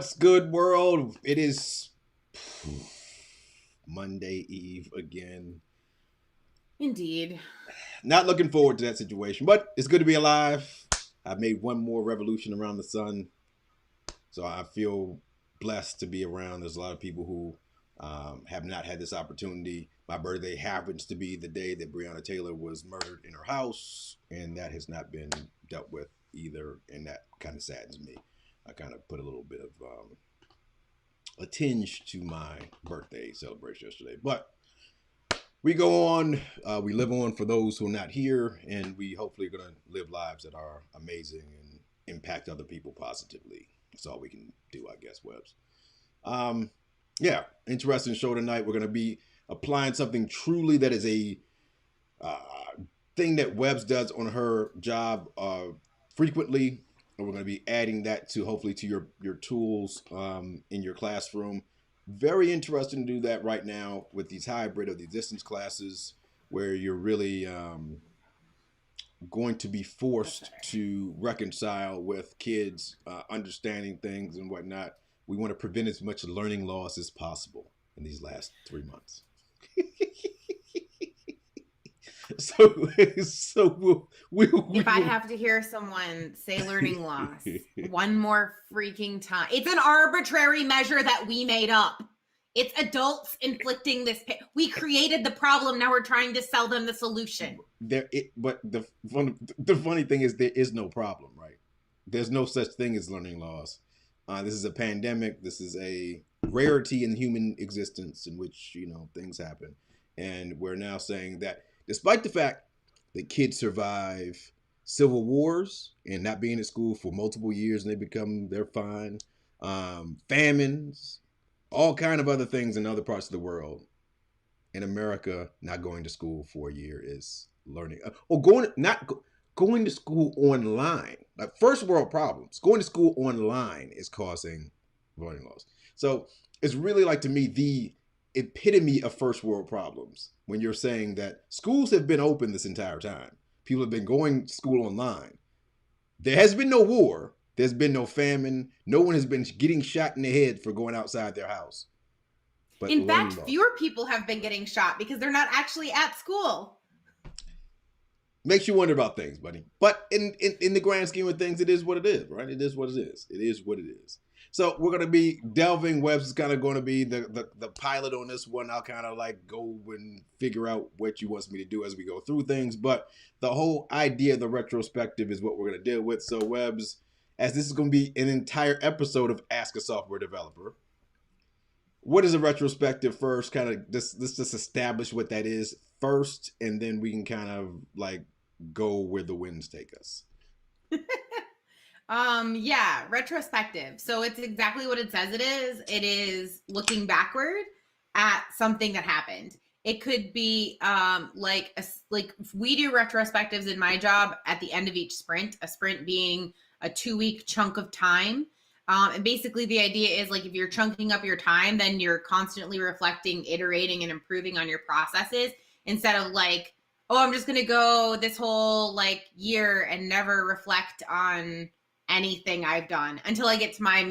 What's good, world? It is Monday Eve again. Indeed. Not looking forward to that situation, but it's good to be alive. I've made one more revolution around the sun, so I feel blessed to be around. There's a lot of people who have not had this opportunity. My birthday happens to be the day that Breonna Taylor was murdered in her house, and that has not been dealt with either, and that kind of saddens me. I kind of put a little bit of a tinge to my birthday celebration yesterday. But we go on, we live on for those who are not here, and we hopefully are going to live lives that are amazing and impact other people positively. That's all we can do, I guess, Webbs. Yeah, interesting show tonight. We're going to be applying something truly that is a thing that Webbs does on her job frequently. And we're going to be adding that to hopefully to your tools in your classroom. Very interesting to do that right now with these hybrid of the distance classes where you're really going to be forced to reconcile with kids understanding things and whatnot. We want to prevent as much learning loss as possible in these last 3 months. So If I have to hear someone say learning loss one more freaking time, it's an arbitrary measure that we made up. It's adults inflicting this pain. We created the problem. Now we're trying to sell them the solution. But the funny thing is there is no problem, right? There's no such thing as learning loss. This is a pandemic. This is a rarity in human existence in which, things happen. And we're now saying that despite the fact that kids survive civil wars and not being at school for multiple years and they're fine, famines, all kind of other things in other parts of the world. In America, not going to school for a year is learning, or going to school online. Like first world problems. Going to school online is causing learning loss. So it's really like, to me, the epitome of first world problems when you're saying that schools have been open this entire time. People have been going to school online. There has been no war. There's been no famine. No one has been getting shot in the head for going outside their house. But in fact, fewer people have been getting shot because they're not actually at school. Makes you wonder about things, buddy. But in the grand scheme of things, it is what it is, right? It is what it is. It is what it is. So we're going to be delving. Webbs is kind of going to be the pilot on this one. I'll kind of like go and figure out what you wants me to do as we go through things. But the whole idea of the retrospective is what we're going to deal with. So Webbs, as this is going to be an entire episode of Ask a Software Developer, what is a retrospective first? Kind of let's just establish what that is first, and then we can kind of like go where the winds take us. Yeah, retrospective. So it's exactly what it says it is. It is looking backward at something that happened. It could be like if we do retrospectives in my job at the end of each sprint, a sprint being a 2-week chunk of time. And basically the idea is like if you're chunking up your time, then you're constantly reflecting, iterating, and improving on your processes instead of like, oh, I'm just going to go this whole like year and never reflect on anything I've done until I get to my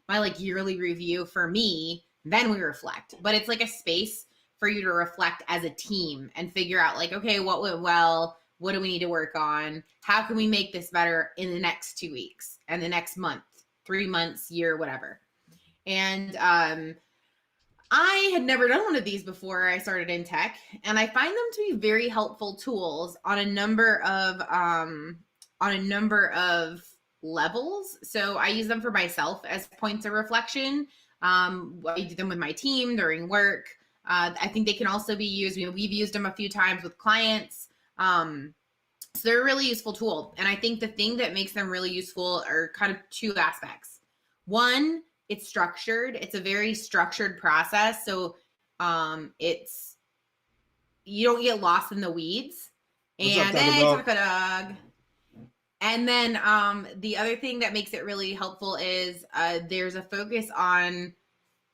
like yearly review for me. Then we reflect. But it's like a space for you to reflect as a team and figure out like, okay, what went well? What do we need to work on? How can we make this better in the next 2 weeks and the next month, 3 months, year, whatever. And I had never done one of these before I started in tech, and I find them to be very helpful tools on a number of levels. So I use them for myself as points of reflection. I do them with my team during work. I think they can also be used. We've used them a few times with clients. So they're a really useful tool. And I think the thing that makes them really useful are kind of two aspects. One, it's structured. It's a very structured process. So you don't get lost in the weeds. And hey, Taco Dog. And then the other thing that makes it really helpful is there's a focus on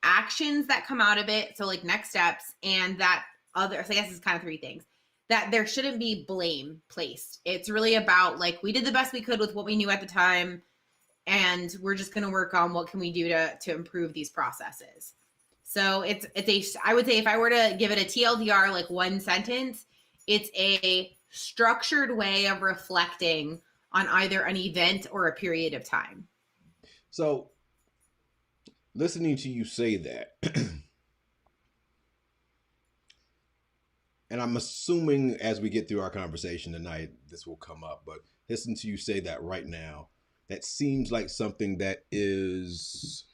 actions that come out of it. So like next steps and that other, so I guess it's kind of 3 things. That there shouldn't be blame placed. It's really about like, we did the best we could with what we knew at the time. and we're just going to work on what can we do to improve these processes. So it's I would say if I were to give it a TLDR, like one sentence, it's a structured way of reflecting on either an event or a period of time. So, listening to you say that, and I'm assuming as we get through our conversation tonight, this will come up, but listening to you say that right now, that seems like something that is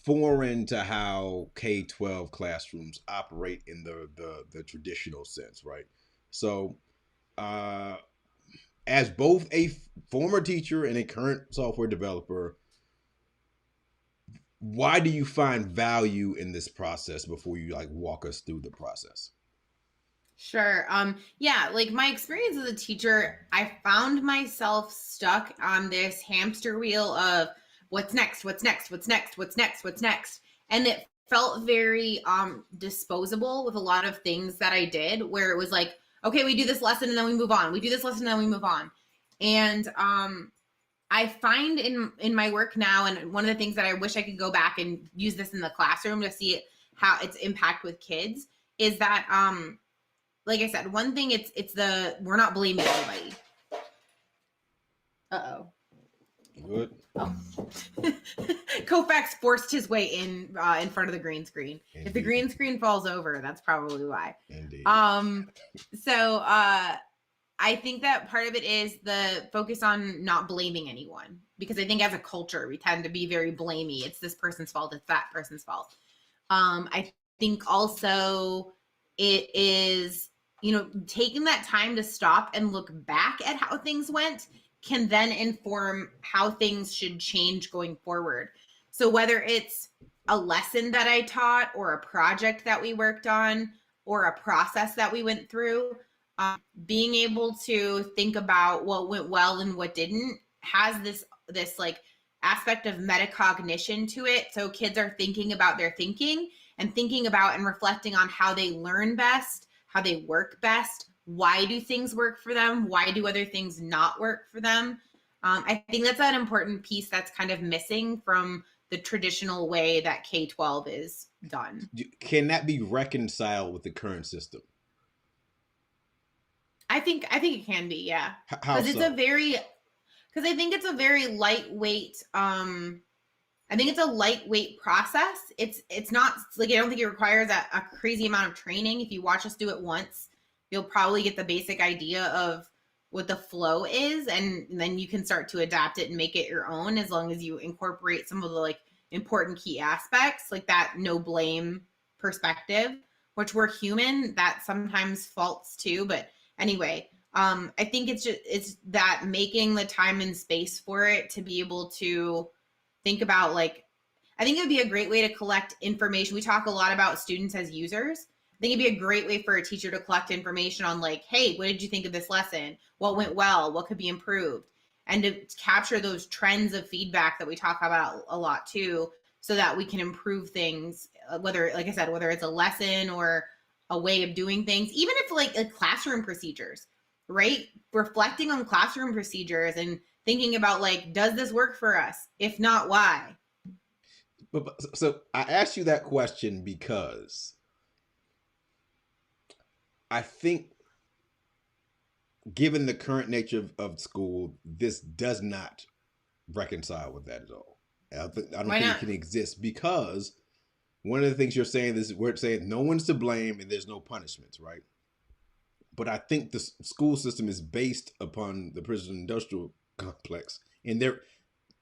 foreign to how K-12 classrooms operate in the traditional sense, right? So, uh, as both a former teacher and a current software developer, why do you find value in this process before you like walk us through the process? Sure. Yeah, like my experience as a teacher, I found myself stuck on this hamster wheel of what's next, what's next, what's next, what's next, what's next. And it felt very disposable with a lot of things that I did, where it was like, okay, we do this lesson and then we move on. We do this lesson and then we move on. And I find in my work now, and one of the things that I wish I could go back and use this in the classroom to see how its impact with kids is that like I said, one thing it's the we're not blaming anybody. Uh-oh. Good. Oh. Kofax forced his way in front of the green screen. Indeed. If the green screen falls over, that's probably why. Indeed. So I think that part of it is the focus on not blaming anyone, because I think as a culture we tend to be very blamey. It's this person's fault. It's that person's fault. I think also it is, taking that time to stop and look back at how things went can then inform how things should change going forward. So whether it's a lesson that I taught or a project that we worked on or a process that we went through, being able to think about what went well and what didn't has this like aspect of metacognition to it. So kids are thinking about their thinking and thinking about and reflecting on how they learn best, how they work best. Why do things work for them? Why do other things not work for them? I think that's an important piece that's kind of missing from the traditional way that K-12 is done. Can that be reconciled with the current system? I think it can be, yeah. Because it's because I think it's a very lightweight. I think it's a lightweight process. It's not like, I don't think it requires a crazy amount of training. If you watch us do it once, you'll probably get the basic idea of what the flow is, and then you can start to adapt it and make it your own, as long as you incorporate some of the like important key aspects, like that no blame perspective, which we're human, that sometimes faults too. But anyway, I think it's that making the time and space for it to be able to think about, like, I think it would be a great way to collect information. We talk a lot about students as users. I think it'd be a great way for a teacher to collect information on, like, hey, what did you think of this lesson? What went well? What could be improved? And to capture those trends of feedback that we talk about a lot too, so that we can improve things, whether, like I said, whether it's a lesson or a way of doing things, even if like classroom procedures, right? Reflecting on classroom procedures and thinking about, like, does this work for us? If not, why? So I asked you that question because I think, given the current nature of school, this does not reconcile with that at all. I don't think it can exist, because one of the things you're saying is we're saying no one's to blame and there's no punishments, right? But I think the school system is based upon the prison industrial complex, and their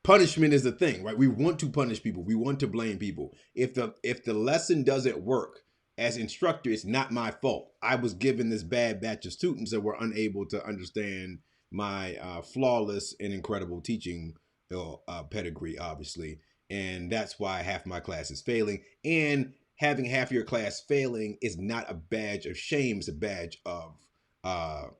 punishment is the thing, right? We want to punish people. We want to blame people. If the lesson doesn't work, as instructor, it's not my fault. I was given this bad batch of students that were unable to understand my flawless and incredible teaching pedigree, obviously. And that's why half my class is failing. And having half your class failing is not a badge of shame. It's a badge of a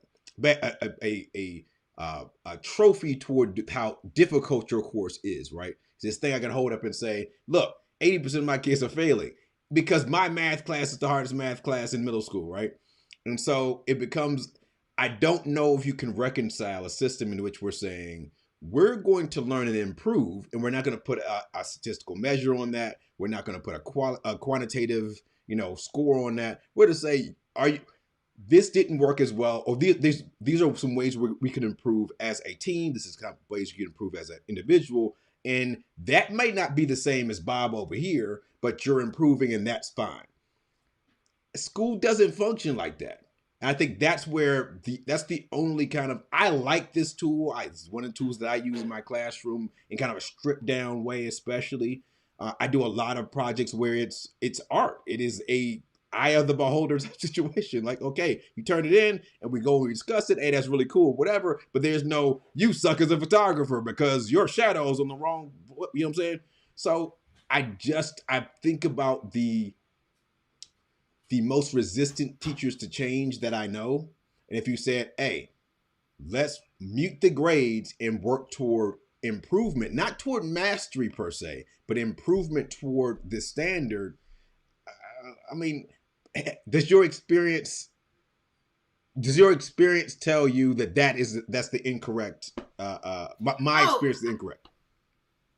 trophy toward how difficult your course is, right? It's this thing I can hold up and say, look, 80% of my kids are failing because my math class is the hardest math class in middle school, right? And so it becomes, I don't know if you can reconcile a system in which we're saying we're going to learn and improve, and we're not going to put a statistical measure on that. We're not going to put a quantitative, score on that. We're to say, this didn't work as well, or these are some ways we can improve as a team. This is kind of ways you can improve as an individual, and that might not be the same as Bob over here, but you're improving, and that's fine. School doesn't function like that. I think that's where that's the only kind of, I like this tool. It's one of the tools that I use in my classroom in kind of a stripped down way, especially. I do a lot of projects where it's art. It is a eye of the beholder situation. Like, okay, you turn it in and we go and we discuss it. Hey, that's really cool, whatever. But there's no, you suck as a photographer because your shadow's on the wrong, you know what I'm saying? So I think about the most resistant teachers to change that I know. And if you said, hey, let's mute the grades and work toward improvement, not toward mastery per se, but improvement toward the standard. I mean, does your experience tell you that's the incorrect, my experience is incorrect?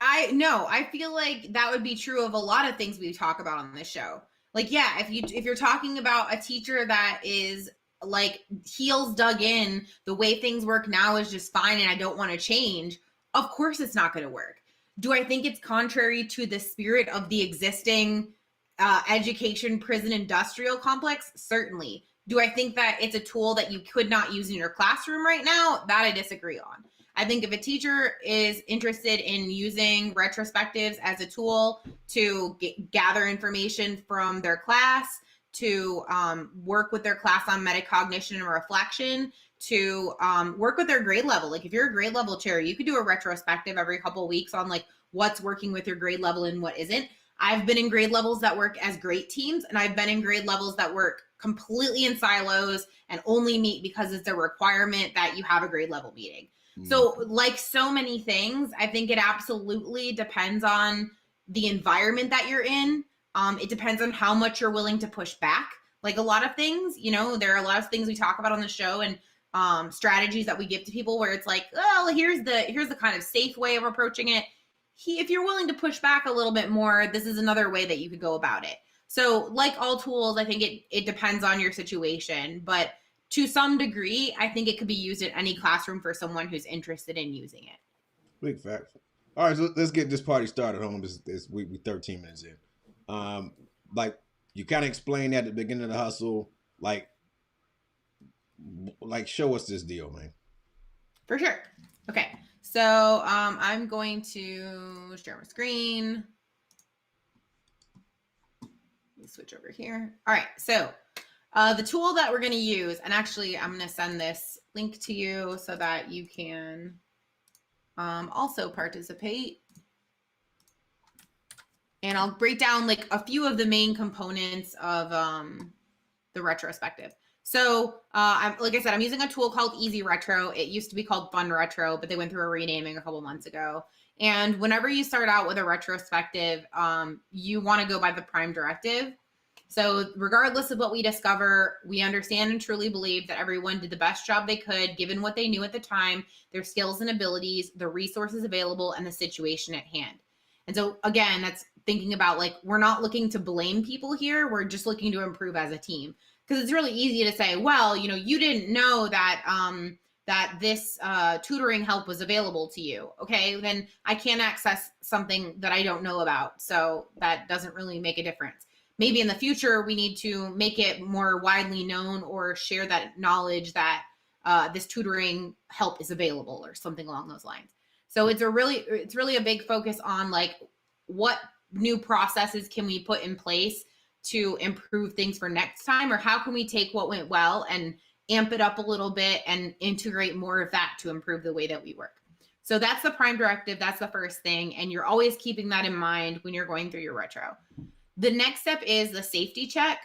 I feel like that would be true of a lot of things we talk about on this show. Like, yeah, if you're talking about a teacher that is like heels dug in, the way things work now is just fine and I don't want to change, of course it's not going to work. Do I think it's contrary to the spirit of the existing education prison industrial complex? Certainly. Do I think that it's a tool that you could not use in your classroom right now? That I disagree on. I think if a teacher is interested in using retrospectives as a tool to gather information from their class, to work with their class on metacognition and reflection, to work with their grade level. Like if you're a grade level chair, you could do a retrospective every couple of weeks on like what's working with your grade level and what isn't. I've been in grade levels that work as great teams, and I've been in grade levels that work completely in silos and only meet because it's a requirement that you have a grade level meeting. So like so many things, I think it absolutely depends on the environment that you're in. It depends on how much you're willing to push back. Like a lot of things, there are a lot of things we talk about on the show and strategies that we give to people where it's like, oh, here's the kind of safe way of approaching it. If you're willing to push back a little bit more, this is another way that you could go about it. So like all tools, I think it depends on your situation, but to some degree, I think it could be used in any classroom for someone who's interested in using it. Big facts. All right, so let's get this party started, home. We 13 minutes in. Like you kind of explained at the beginning of the hustle, like show us this deal, man. For sure. Okay, so I'm going to share my screen. Let me switch over here. All right, so the tool that we're going to use, and actually I'm going to send this link to you so that you can also participate. And I'll break down like a few of the main components of the retrospective. So like I said, I'm using a tool called Easy Retro. It used to be called Fun Retro, but they went through a renaming a couple months ago. And whenever you start out with a retrospective, you want to go by the prime directive. So regardless of what we discover, we understand and truly believe that everyone did the best job they could, given what they knew at the time, their skills and abilities, the resources available, and the situation at hand. And so again, that's thinking about like, we're not looking to blame people here. We're just looking to improve as a team. Because it's really easy to say, well, you didn't know that that this tutoring help was available to you. Okay, then I can't access something that I don't know about. So that doesn't really make a difference. Maybe in the future, we need to make it more widely known or share that knowledge that this tutoring help is available or something along those lines. So it's really a big focus on like what new processes can we put in place to improve things for next time, or how can we take what went well and amp it up a little bit and integrate more of that to improve the way that we work. So that's the prime directive. That's the first thing. And you're always keeping that in mind when you're going through your retro. The next step is the safety check.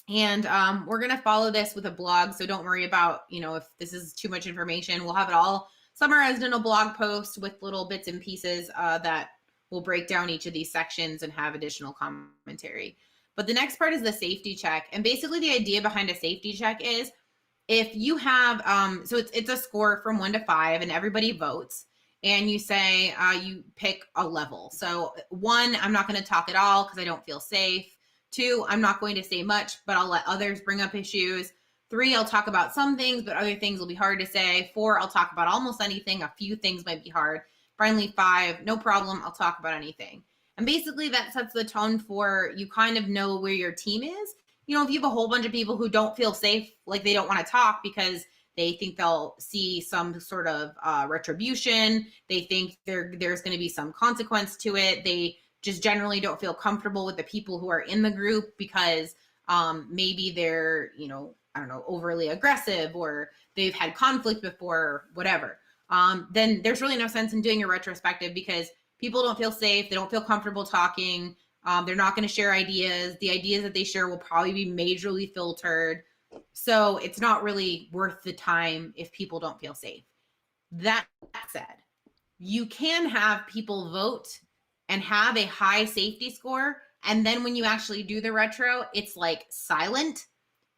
And we're going to follow this with a blog. So don't worry about, if this is too much information, we'll have it all summarized in a blog post with little bits and pieces that will break down each of these sections and have additional commentary. But the next part is the safety check. And basically the idea behind a safety check is if you have, so it's a score from 1 to 5 and everybody votes. and you say you pick a level. So 1, I'm not going to talk at all because I don't feel safe. 2, I'm not going to say much, but I'll let others bring up issues. 3, I'll talk about some things, but other things will be hard to say. 4, I'll talk about almost anything. A few things might be hard. Finally, 5, no problem, I'll talk about anything. And basically that sets the tone for you kind of know where your team is. You know, if you have a whole bunch of people who don't feel safe, like they don't want to talk because they think they'll see some sort of retribution. They think there's going to be some consequence to it. They just generally don't feel comfortable with the people who are in the group because maybe they're, you know, I don't know, overly aggressive or they've had conflict before or whatever. Then there's really no sense in doing a retrospective because people don't feel safe. They don't feel comfortable talking. They're not going to share ideas. The ideas that they share will probably be majorly filtered. So it's not really worth the time if people don't feel safe. That said, you can have people vote and have a high safety score. And then when you actually do the retro, it's like silent.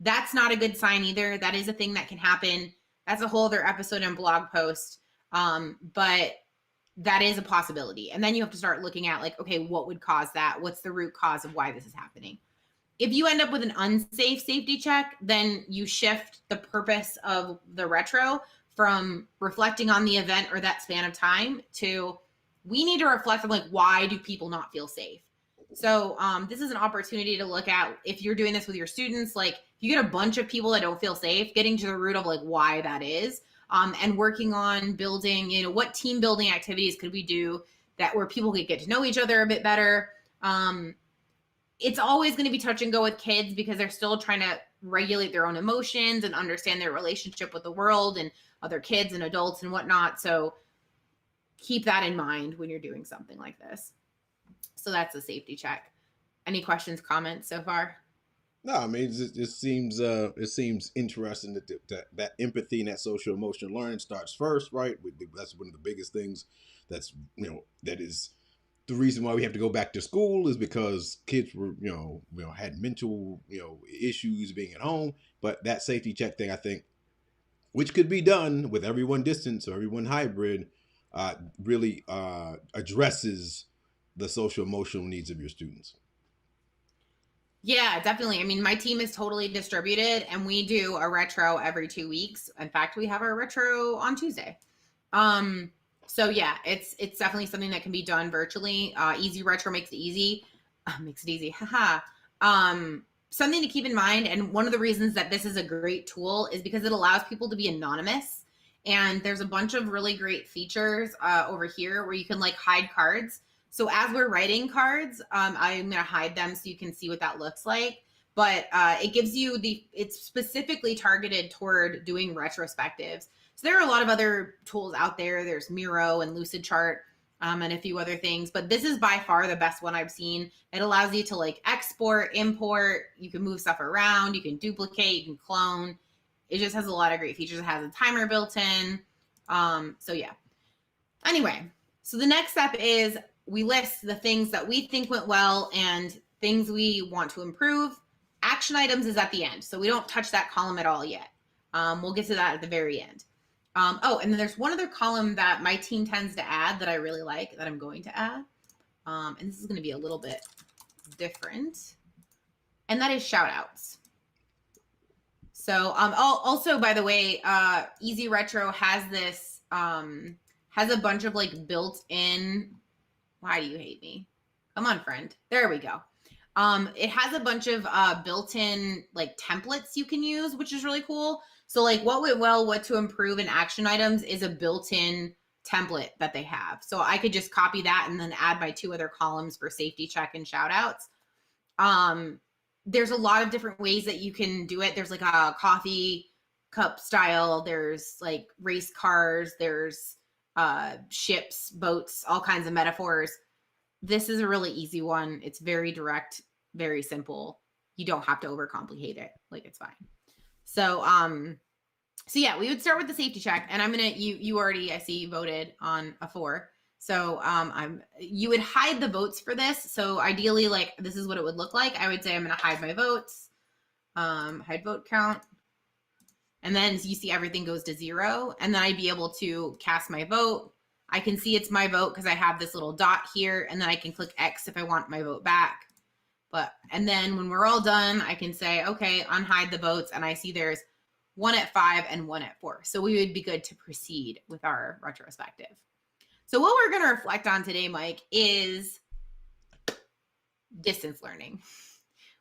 That's not a good sign either. That is a thing that can happen. That's a whole other episode and blog post. But that is a possibility. And then you have to start looking at like, okay, what would cause that? What's the root cause of why this is happening? If you end up with an unsafe safety check, then you shift the purpose of the retro from reflecting on the event or that span of time to we need to reflect on like, why do people not feel safe? So this is an opportunity to look at if you're doing this with your students, like if you get a bunch of people that don't feel safe, getting to the root of like why that is, and working on building, you know, what team building activities could we do that where people could get to know each other a bit better. It's always going to be touch and go with kids because they're still trying to regulate their own emotions and understand their relationship with the world and other kids and adults and whatnot. So keep that in mind when you're doing something like this. So that's a safety check. Any questions, comments so far? No, I mean it seems interesting that empathy and that social emotional learning starts first, right? That's one of the biggest things. That's that is the reason why we have to go back to school is because kids were had mental issues being at home. But that safety check thing, I think, which could be done with everyone distance or everyone hybrid, really addresses the social emotional needs of your students. Yeah, definitely. I mean, my team is totally distributed and we do a retro every 2 weeks. In fact, we have our retro on Tuesday. So yeah, it's definitely something that can be done virtually. Easy retro makes it easy. Makes it easy. Haha. Something to keep in mind, and one of the reasons that this is a great tool is because it allows people to be anonymous. And there's a bunch of really great features over here where you can like hide cards. So as we're writing cards, I'm going to hide them so you can see what that looks like. But it gives you it's specifically targeted toward doing retrospectives. So there are a lot of other tools out there. There's Miro and Lucid Chart and a few other things. But this is by far the best one I've seen. It allows you to like export, import. You can move stuff around. You can duplicate. You can clone. It just has a lot of great features. It has a timer built in. So yeah. Anyway, so the next step is we list the things that we think went well and things we want to improve. Action items is at the end. So we don't touch that column at all yet. We'll get to that at the very end. Oh, and then there's one other column that my team tends to add that I really like that I'm going to add. And this is going to be a little bit different. And that is shout outs. So also, by the way, Easy Retro has this, has a bunch of like built in, why do you hate me? Come on, friend. There we go. It has a bunch of built-in like templates you can use, which is really cool. So like what went well, what to improve in action items is a built-in template that they have. So I could just copy that and then add my 2 other columns for safety check and shout outs. There's a lot of different ways that you can do it. There's like a coffee cup style. There's like race cars. There's ships, boats, all kinds of metaphors. This is a really easy one. It's very direct, very simple. You don't have to overcomplicate it. Like it's fine. So, so yeah, we would start with the safety check, and I'm gonna you already, I see you voted on a 4. So you would hide the votes for this. So ideally, like this is what it would look like. I would say I'm gonna hide my votes, hide vote count, and then you see everything goes to 0, and then I'd be able to cast my vote. I can see it's my vote because I have this little dot here, and then I can click X if I want my vote back. And then when we're all done, I can say, okay, unhide the votes, and I see there's 1 at 5 and 1 at 4. So we would be good to proceed with our retrospective. So what we're going to reflect on today, Mike, is distance learning.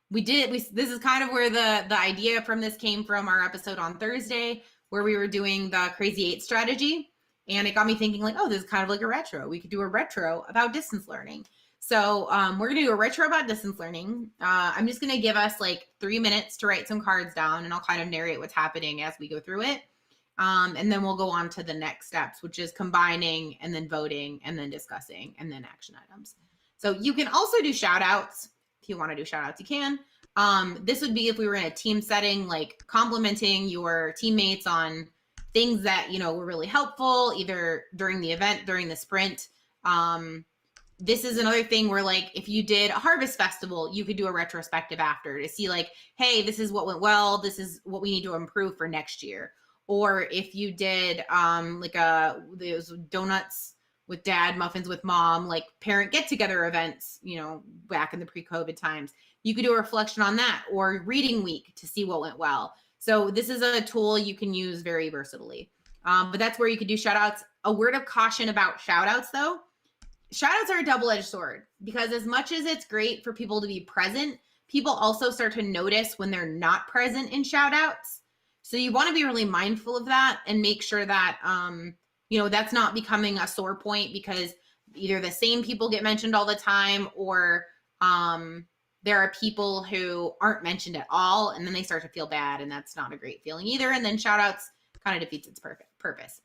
This is kind of where the idea from this came from, our episode on Thursday, where we were doing the Crazy 8 strategy. And it got me thinking like, oh, this is kind of like a retro. We could do a retro about distance learning. So we're going to do a retro about distance learning. I'm just going to give us like 3 minutes to write some cards down, and I'll kind of narrate what's happening as we go through it. And then we'll go on to the next steps, which is combining and then voting and then discussing and then action items. So you can also do shout outs. If you want to do shout outs, you can. This would be if we were in a team setting, like complimenting your teammates on things that, were really helpful, either during the event, during the sprint. This is another thing where, like, if you did a harvest festival, you could do a retrospective after to see, like, hey, this is what went well. This is what we need to improve for next year. Or if you did those donuts with dad, muffins with mom, like parent get-together events, back in the pre-COVID times, you could do a reflection on that, or reading week to see what went well. So this is a tool you can use very versatilely. But that's where you could do shout outs. A word of caution about shout outs, though. Shout outs are a double-edged sword, because as much as it's great for people to be present, people also start to notice when they're not present in shout outs. So you want to be really mindful of that and make sure that, that's not becoming a sore point, because either the same people get mentioned all the time, or there are people who aren't mentioned at all, and then they start to feel bad, and that's not a great feeling either. And then shout outs kind of defeats its purpose.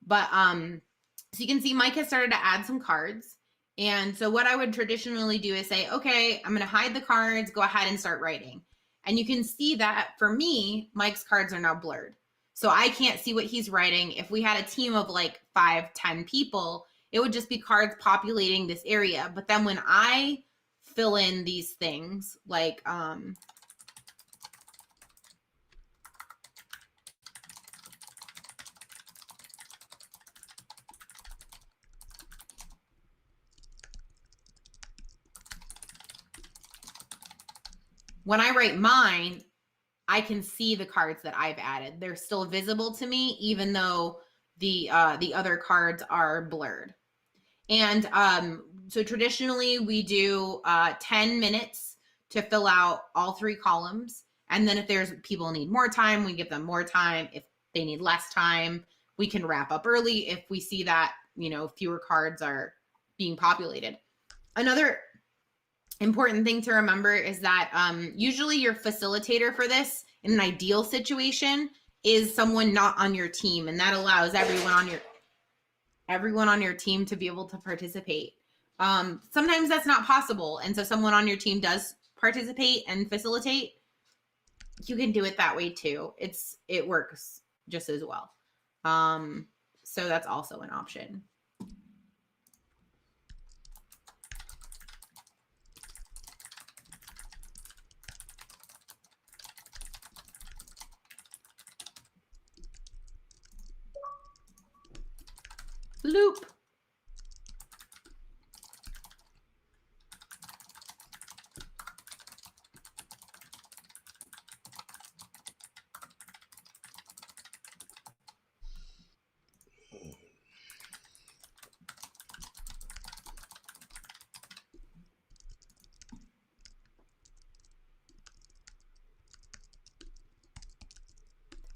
But so you can see Mike has started to add some cards. And so what I would traditionally do is say, okay, I'm going to hide the cards, go ahead and start writing. And you can see that for me, Mike's cards are now blurred. So I can't see what he's writing. If we had a team of like 5-10 people, it would just be cards populating this area. But then when I fill in these things, like when I write mine, I can see the cards that I've added. They're still visible to me, even though the other cards are blurred. And so traditionally we do 10 minutes to fill out all 3 columns. And then if there's people need more time, we give them more time. If they need less time, we can wrap up early if we see that, fewer cards are being populated. Another important thing to remember is that usually your facilitator for this, in an ideal situation, is someone not on your team, and that allows everyone on your team to be able to participate. Sometimes that's not possible, and so someone on your team does participate and facilitate. You can do it that way too. It works just as well. So that's also an option. Loop.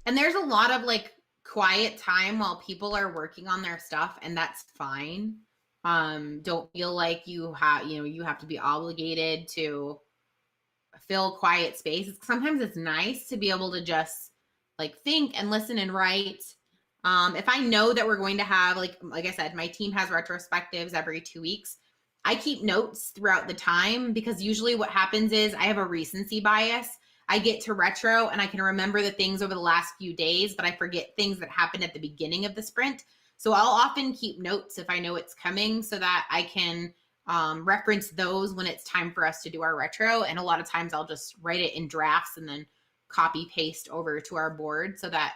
And there's a lot of like quiet time while people are working on their stuff, and that's fine. Don't feel like you have to be obligated to fill quiet space. Sometimes it's nice to be able to just like think and listen and write. If I know that we're going to have, like I said, my team has retrospectives every 2 weeks. I keep notes throughout the time, because usually what happens is I have a recency bias. I get to retro and I can remember the things over the last few days, but I forget things that happened at the beginning of the sprint. So I'll often keep notes if I know it's coming, so that I can reference those when it's time for us to do our retro. And a lot of times I'll just write it in drafts and then copy paste over to our board so that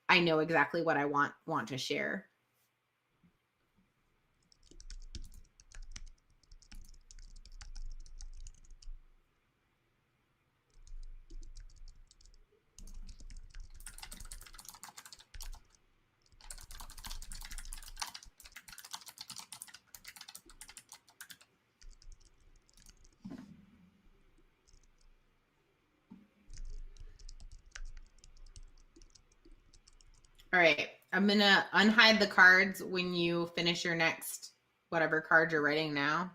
I know exactly what I want to share. All right. I'm going to unhide the cards when you finish your next whatever card you're writing now,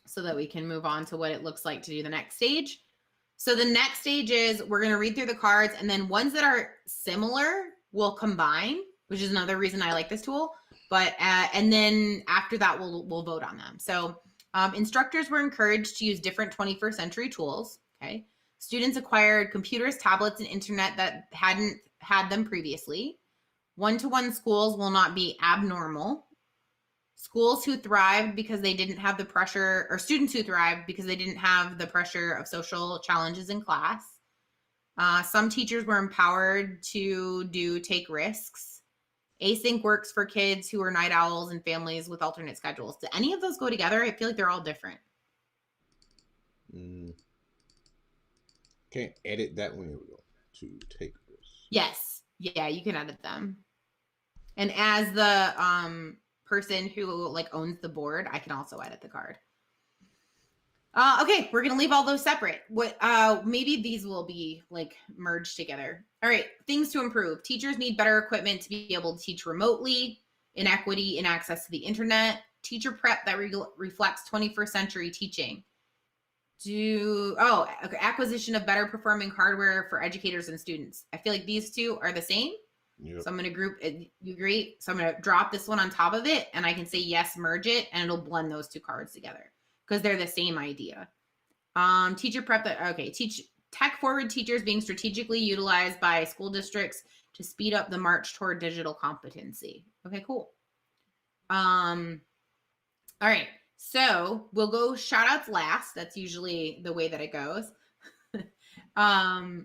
so that we can move on to what it looks like to do the next stage. So the next stage is we're going to read through the cards, and then ones that are similar will combine, which is another reason I like this tool. But and then after that, we'll vote on them. So instructors were encouraged to use different 21st century tools. Okay. Students acquired computers, tablets, and internet that hadn't had them previously. One-to-one schools will not be abnormal. Schools who thrived because they didn't have the pressure, or students who thrived because they didn't have the pressure of social challenges in class. Some teachers were empowered to take risks. Async works for kids who are night owls and families with alternate schedules. Do any of those go together? I feel like they're all different. Can't edit that one. Here we go. To take this. Yes. Yeah, you can edit them. And as the person who like owns the board, I can also edit the card. Okay, we're gonna leave all those separate. What maybe these will be like merged together. All right, things to improve. Teachers need better equipment to be able to teach remotely, inequity in access to the internet, teacher prep that reflects 21st century teaching. Acquisition of better performing hardware for educators and students. I feel like these two are the same. Yep. So I'm going to group it. You agree? So I'm going to drop this one on top of it, and I can say yes, merge it, and it'll blend those two cards together because they're the same idea. Teacher prep teach tech forward teachers being strategically utilized by school districts to speed up the march toward digital competency. Okay, cool. All right. So we'll go shout outs last. That's usually the way that it goes. So now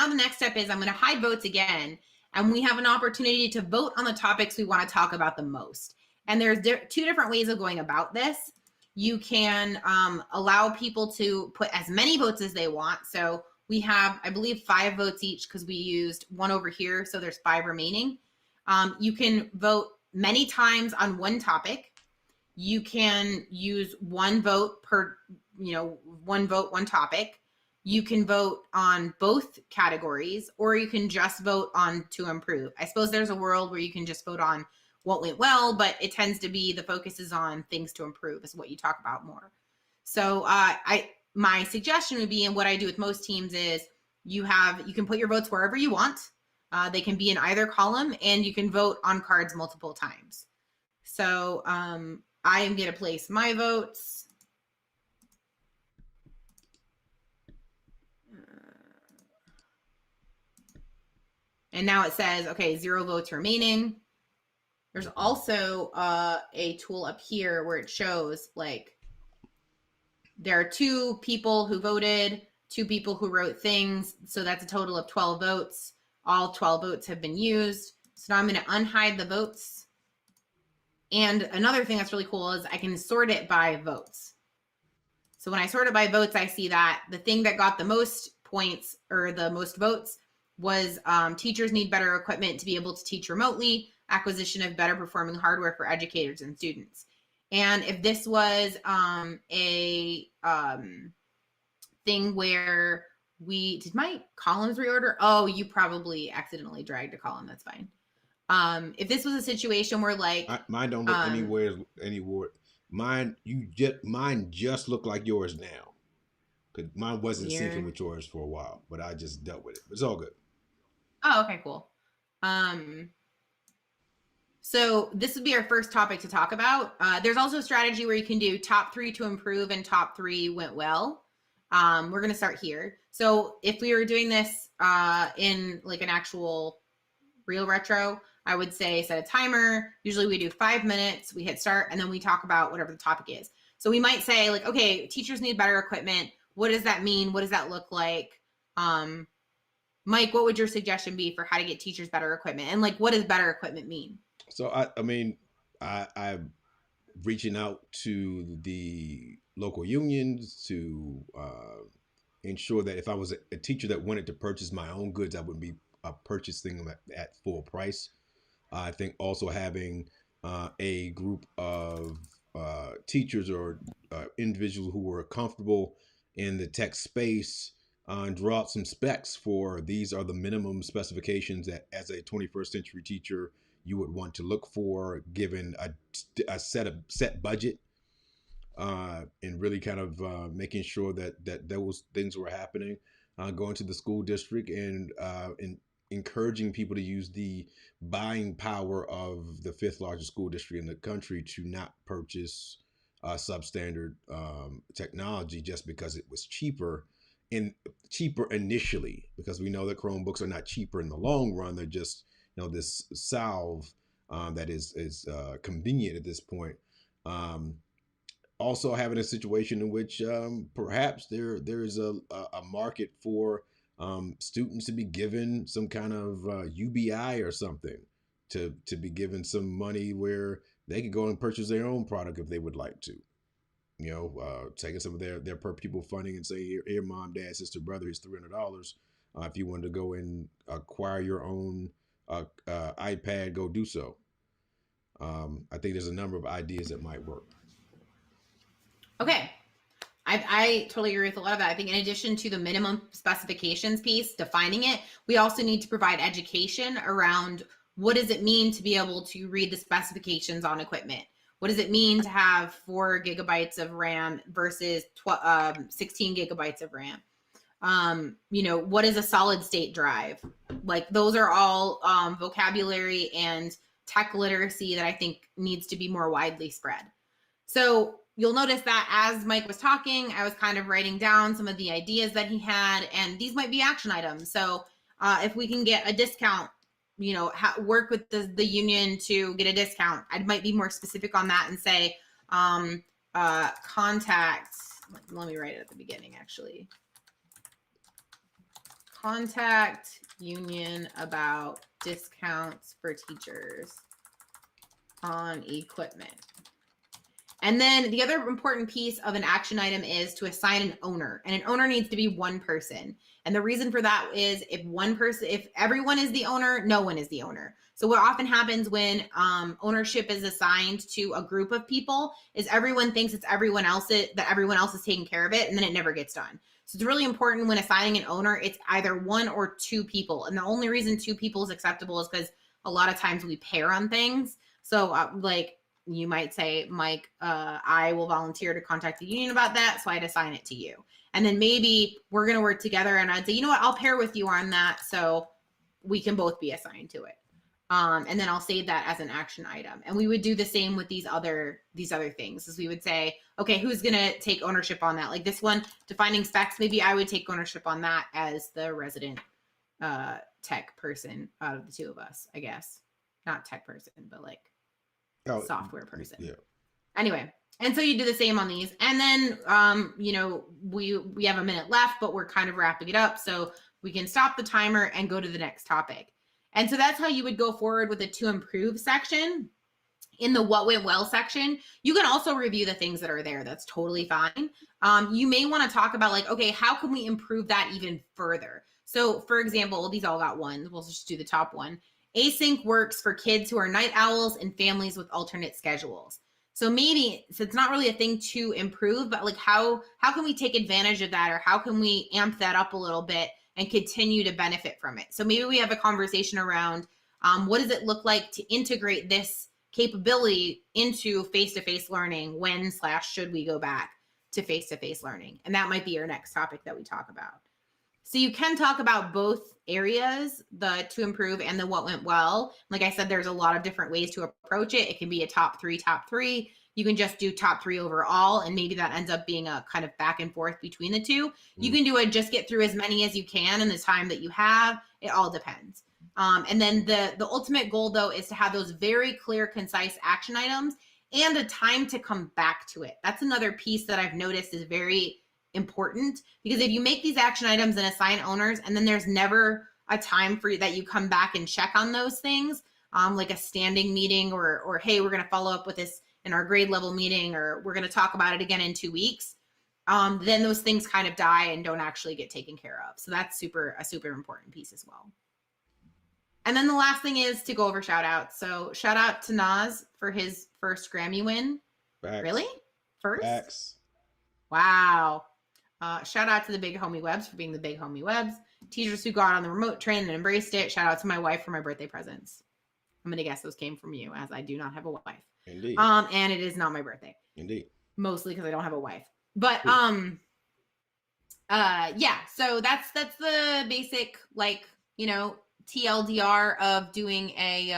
the next step is I'm going to hide votes again, and we have an opportunity to vote on the topics we want to talk about the most. And there's two different ways of going about this. You can allow people to put as many votes as they want. So we have, I believe, 5 votes each because we used one over here. So there's 5 remaining. You can vote many times on one topic. You can use one vote per, one vote, one topic. You can vote on both categories, or you can just vote on to improve. I suppose there's a world where you can just vote on what went well, but it tends to be the focus is on things to improve is what you talk about more. So my suggestion would be, and what I do with most teams is you can put your votes wherever you want. They can be in either column, and you can vote on cards multiple times. So I am going to place my votes. And now it says, okay, 0 votes remaining. There's also a tool up here where it shows like there are 2 people who voted, 2 people who wrote things. So that's a total of 12 votes. All 12 votes have been used. So now I'm going to unhide the votes. And another thing that's really cool is I can sort it by votes. So when I sort it by votes, I see that the thing that got the most points or the most votes was teachers need better equipment to be able to teach remotely, acquisition of better performing hardware for educators and students. And if this was a thing where did my columns reorder? Oh, you probably accidentally dragged a column. That's fine. If this was a situation where like mine don't look anywhere. Mine just look like yours now. Cause mine wasn't syncing with yours for a while, but I just dealt with it. It's all good. Oh, okay, cool. So this would be our first topic to talk about. There's also a strategy where you can do top 3 to improve and top 3 went well. We're going to start here. So if we were doing this in like an actual real retro, I would say set a timer. Usually we do 5 minutes, we hit start, and then we talk about whatever the topic is. So we might say like, okay, teachers need better equipment. What does that mean? What does that look like? Mike, what would your suggestion be for how to get teachers better equipment? And like, what does better equipment mean? So I'm reaching out to the local unions to ensure that if I was a teacher that wanted to purchase my own goods, I would be purchasing them at full price. I think also having a group of teachers or individuals who were comfortable in the tech space and draw out some specs for these are the minimum specifications that as a 21st century teacher you would want to look for given a set budget, and really kind of making sure that those things were happening, going to the school district and encouraging people to use the buying power of the fifth largest school district in the country to not purchase substandard technology just because it was cheaper initially, because we know that Chromebooks are not cheaper in the long run. They're just this salve that is convenient at this point. Also having a situation in which perhaps there is a market for students to be given some kind of UBI or something, to be given some money where they could go and purchase their own product if they would like to. Taking some of their per pupil funding and say, here, mom, dad, sister, brother, here's $300. If you wanted to go and acquire your own iPad, go do so. I think there's a number of ideas that might work. Okay. I totally agree with a lot of that. I think in addition to the minimum specifications piece, defining it, we also need to provide education around what does it mean to be able to read the specifications on equipment? What does it mean to have 4 gigabytes of RAM versus 16 gigabytes of RAM? What is a solid state drive? Like those are all vocabulary and tech literacy that I think needs to be more widely spread. So you'll notice that as Mike was talking, I was kind of writing down some of the ideas that he had, and these might be action items. So if we can get a discount, work with the union to get a discount. I might be more specific on that and say, contact, let me write it at the beginning, actually. Contact union about discounts for teachers on equipment. And then the other important piece of an action item is to assign an owner, and an owner needs to be one person. And the reason for that is if everyone is the owner, no one is the owner. So what often happens when ownership is assigned to a group of people is everyone thinks it's everyone else is taking care of it, and then it never gets done. So it's really important when assigning an owner, it's either 1 or 2 people. And the only reason 2 people is acceptable is because a lot of times we pair on things. So you might say, Mike, I will volunteer to contact the union about that, so I'd assign it to you. And then maybe we're going to work together, and I'd say, you know what, I'll pair with you on that so we can both be assigned to it. And then I'll save that as an action item. And we would do the same with these other things, as we would say, okay, who's going to take ownership on that? Like this one, defining specs, maybe I would take ownership on that as the resident tech person out of the 2 of us, I guess. Not tech person, but software person. Yeah. Anyway, and so you do the same on these, and then we have a minute left, but we're kind of wrapping it up, so we can stop the timer and go to the next topic. And so that's how you would go forward with the to improve section. In the what went well section, you can also review the things that are there. That's totally fine. You may want to talk about okay, how can we improve that even further? So for example, these all got 1. We'll just do the top one. Async works for kids who are night owls and families with alternate schedules. So maybe it's not really a thing to improve, but how can we take advantage of that, or how can we amp that up a little bit and continue to benefit from it? So maybe we have a conversation around what does it look like to integrate this capability into face-to-face learning when/should we go back to face-to-face learning? And that might be your next topic that we talk about. So you can talk about both areas, the to improve and the what went well. Like I said, there's a lot of different ways to approach it. It can be a top three. You can just do top 3 overall, and maybe that ends up being a kind of back and forth between the 2. You can do it, just get through as many as you can in the time that you have. It all depends. And then the ultimate goal, though, is to have those very clear, concise action items and a time to come back to it. That's another piece that I've noticed is very important, because if you make these action items and assign owners, and then there's never a time for you that you come back and check on those things, like a standing meeting, or hey, we're going to follow up with this in our grade level meeting, or we're going to talk about it again in 2 weeks, then those things kind of die and don't actually get taken care of. So that's a super important piece as well. And then the last thing is to go over shout outs. So shout out to Nas for his first Grammy win. Facts. Really? First? Facts. Wow. Shout out to the big homie Webs for being the big homie Webs. Teachers who got on the remote train and embraced it. Shout out to my wife for my birthday presents. I'm going to guess those came from you, as I do not have a wife. Indeed. And it is not my birthday. Indeed. Mostly because I don't have a wife. But yeah, so that's the basic, like, you know, TLDR of doing a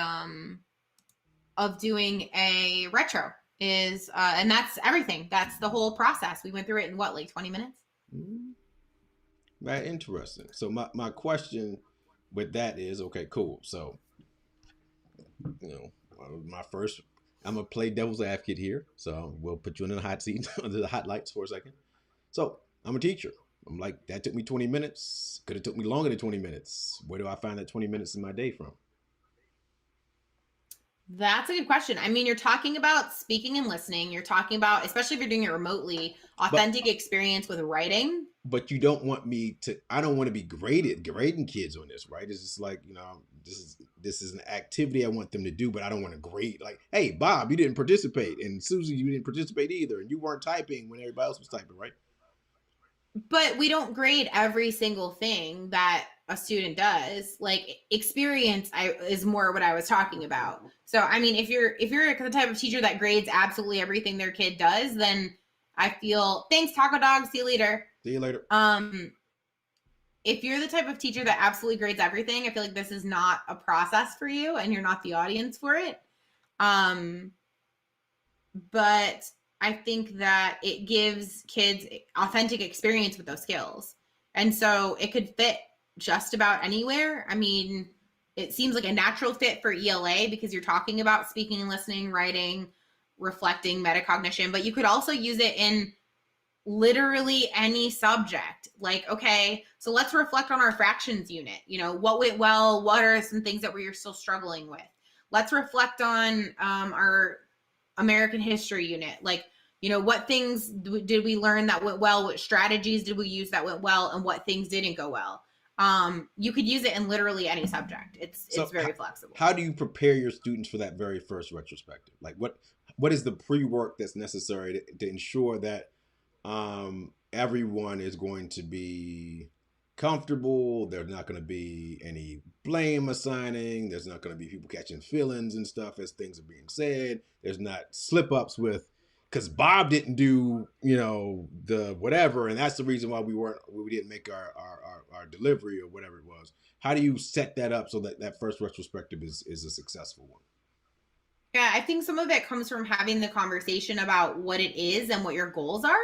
retro is and that's everything. That's the whole process. We went through it in what, like 20 minutes? Very interesting. So my question with that is, okay, cool. So, you know, I'm gonna play devil's advocate here. So we'll put you in the hot seat under the hot lights for a second. So I'm a teacher. I'm like, that took me 20 minutes. Could have took me longer than 20 minutes. Where do I find that 20 minutes in my day from? That's a good question. I mean, you're talking about speaking and listening. You're talking about, especially if you're doing it remotely, authentic experience with writing. But you don't want me to, I don't want to be grading kids on this, right? It's just like, you know, this is an activity I want them to do, but I don't want to grade. Like, hey, Bob, you didn't participate. And Susie, you didn't participate either. And you weren't typing when everybody else was typing, right? But we don't grade every single thing that a student does. Like, experience is more what I was talking about. So, I mean, if you're the type of teacher that grades absolutely everything their kid does, then I feel, thanks, Taco Dog. See you later. See you later. If you're the type of teacher that absolutely grades everything, I feel like this is not a process for you and you're not the audience for it. But I think that it gives kids authentic experience with those skills. And so it could fit just about anywhere. I mean, it seems like a natural fit for ELA because you're talking about speaking and listening, writing, reflecting, metacognition, but you could also use it in literally any subject. Like, okay, so let's reflect on our fractions unit. You know, what went well? What are some things that we're still struggling with? Let's reflect on our American history unit. Like, you know, what things did we learn that went well? What strategies did we use that went well? And what things didn't go well? You could use it in literally any subject. It's very flexible. How do you prepare your students for that very first retrospective? Like, what is the pre-work that's necessary to ensure that everyone is going to be comfortable? There's not going to be any blame assigning. There's not going to be people catching feelings and stuff as things are being said. There's not slip ups with, because Bob didn't do, you know, the whatever, and that's the reason why we didn't make our delivery or whatever it was. How do you set that up so that first retrospective is a successful one? Yeah, I think some of it comes from having the conversation about what it is and what your goals are.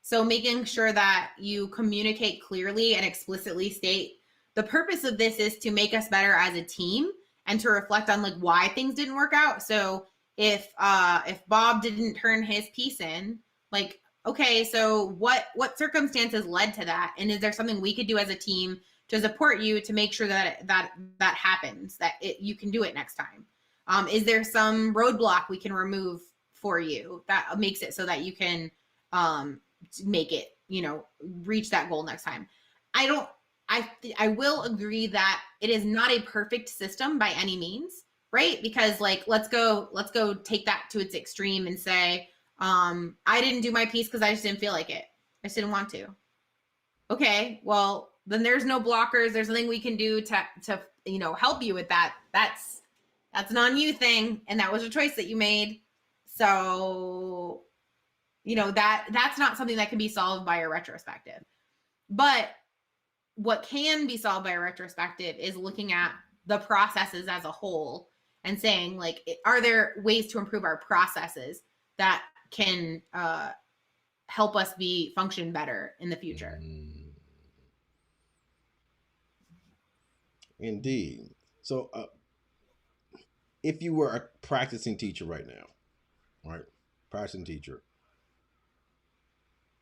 So making sure that you communicate clearly and explicitly state the purpose of this is to make us better as a team and to reflect on like why things didn't work out. So if Bob didn't turn his piece in, like, okay, so what circumstances led to that? And is there something we could do as a team to support you to make sure that happens, that you can do it next time? Is there some roadblock we can remove for you that makes it so that you can make it, you know, reach that goal next time? I will agree that it is not a perfect system by any means, right? Because like, let's go take that to its extreme and say, I didn't do my piece because I just didn't feel like it. I just didn't want to. Okay, well, then there's no blockers. There's nothing we can do to you know, help you with that. That's an on you thing. And that was a choice that you made. So, you know, that's not something that can be solved by a retrospective. But what can be solved by a retrospective is looking at the processes as a whole and saying, like, are there ways to improve our processes that can help us function better in the future? Indeed. So if you were a practicing teacher right now, right? Practicing teacher,